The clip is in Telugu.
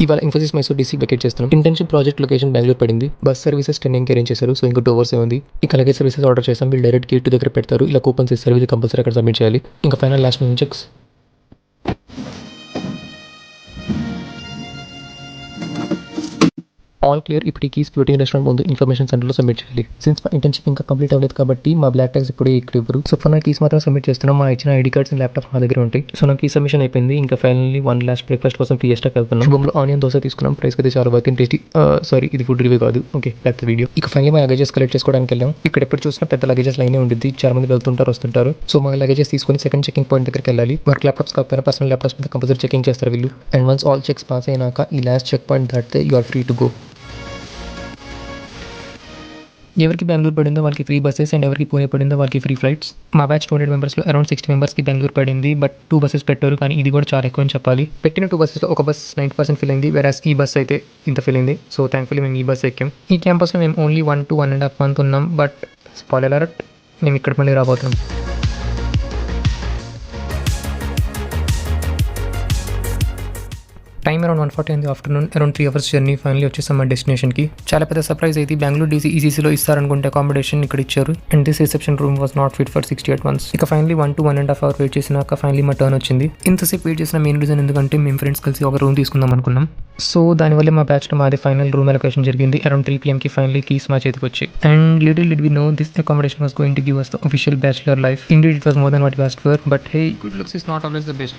ఇవాళ ఇన్ఫోసిస్ మైసూర్ డీసీ వెకేట్ చేస్తున్నాం. ఇంటర్న్షిప్ ప్రాజెక్ట్ లొకేషన్ బెంగళూరు పడింది. బస్ సర్వీసెస్ 10 AM అరేంజ్ చేశారు. సో ఇంకా 2 hours ఉంది. ఇక లగేజ్ సర్వీసెస్ ఆర్డర్ చేసాం. వీళ్ళు డైరెక్ట్ గేట్ దగ్గర పెడతారు. ఇలా కూపన్స్ ఇస్తారు. ఇది కంపల్సరీ అక్కడ సబ్మిట్ చేయాలి. ఇంకా final last minute checks. All clear. ఇప్పుడు ఈ కీస్ ప్యూటింగ్ రెస్టారెంట్ ముందు ఇన్ఫర్మేషన్ సెంటర్లో సబ్మిట్ చేయాలి. సిన్స్ మా ఇంటర్న్షిప్ ఇంకా కంప్లీట్ అవ్వలేదు కాబట్టి మా బ్లాక్ ట్యాక్స్ ఇప్పుడు ఇక్కడ ఇవ్వరు. సో ఫర్ నా కీస్ మాత్రం సబ్మిట్ చేస్తున్నాం. మా ఇచ్చిన ఐడి కార్డ్స్ ల్యాప్టాప్ మా దగ్గర ఉంటాయి. సో నా కీ సబ్మిషన్ అయిపోయింది. ఇంకా ఫైనల్లీ 1 last బ్రేక్ఫాస్ట్ కోసం ఫియెస్టాకి వెళ్తున్నాం. శుభంలో ఆనియన్ దోశ తీసుకున్నాం. ప్రైస్ అయితే చాలా వర్త్ టేస్టీ. సారీ, ఇది ఫుడ్ రివ్యూ కాదు. Okay, back video. ఇక ఫైనల్లీ మా లగేజెస్ కలెక్ట్ చేసుకోవడానికి వెళ్ళాం. ఇక్కడ ఎప్పుడు చూసినా పెద్ద లగేజెస్ లైనే ఉంటుంది. చాలా మంది వెళ్తుంటారు, వస్తుంటారు. సో మా లగేజెస్ తీసుకొని సెకండ్ చెకింగ్ పాయింట్ దగ్గరికి వెళ్ళాలి. వర్క్ ల్యాప్టాప్స్ కాకపోయినా పర్సనల్ ల్యాప్టాప్స్ మీద కంపల్సరీ చెకింగ్ చేస్తారు వీళ్ళు. And once all checks pass అయినాక ఈ లాస్ట్ చెక్ పాయింట్ దాటితే you are free to go. ఎవరికి బెంగళూరు పడిందో వాళ్ళకి ఫ్రీ బస్సెస్ అండ్ ఎవరికి పూణే పడిందో వాళ్ళకి ఫ్రీ ఫ్లైట్స్. మా బ్యాచ్ 200 మెంబర్స్లో అరౌండ్ 60 మెంబర్స్కి బెంగళూరు పడింది. బట్ 2 buses పెట్టారు, కానీ ఇది కూడా చాలా ఎక్కువ అని చెప్పాలి. పెట్టిన 2 buses లో ఒక బస్ 90% ఫిల్ అయింది, వెరాస్ ఈ బస్ అయితే ఇంత ఫిల్ అయింది. సో థ్యాంక్ఫుల్లీ మేము ఈ బస్ ఎక్కాం. ఈ క్యాంపస్లో మేము ఓన్లీ 1 to 1.5 months ఉన్నాం. బట్ స్పాయిలర్ అలర్ట్, మేము ఇక్కడ మళ్ళీ రాబోతున్నాం. Time around 1:40 in the afternoon. Around 3 hours journey. Finally వచ్చేసాం మా డెస్టినేషన్కి. చాలా పెద్ద సర్ప్రైజ్ అయితే బెంగళూరు డీసీ ఈసీసీలో ఇస్తారనుకుంటే అకామిడేషన్ ఇక్కడ ఇచ్చారు. And this reception room was not fit for 68 months. ఇక ఫైనల్లీ 1 to 1.5 hours వెయిట్ చేసినాక ఫైనల్లీ మా టర్న్ వచ్చింది. ఇంతసేపు వెయిట్ చేసిన మెయిన్ రీజన్ ఎందుకంటే మేము ఫ్రెండ్స్ కలిసి ఒక రూమ్ తీసుకుందాం అనుకున్నాం. సో దానివల్ల మా బ్యాచ్లో మాది ఫైనల్ రూమ్ అలొకేషన్ జరిగింది. అరౌండ్ 3 PM ఫైనల్లీ కీస్ మా చేతికి వచ్చాయి. And little did we know this accommodation was going to give us the official bachelor life. Indeed it was more than what we asked for, but hey, good looks is not always the best.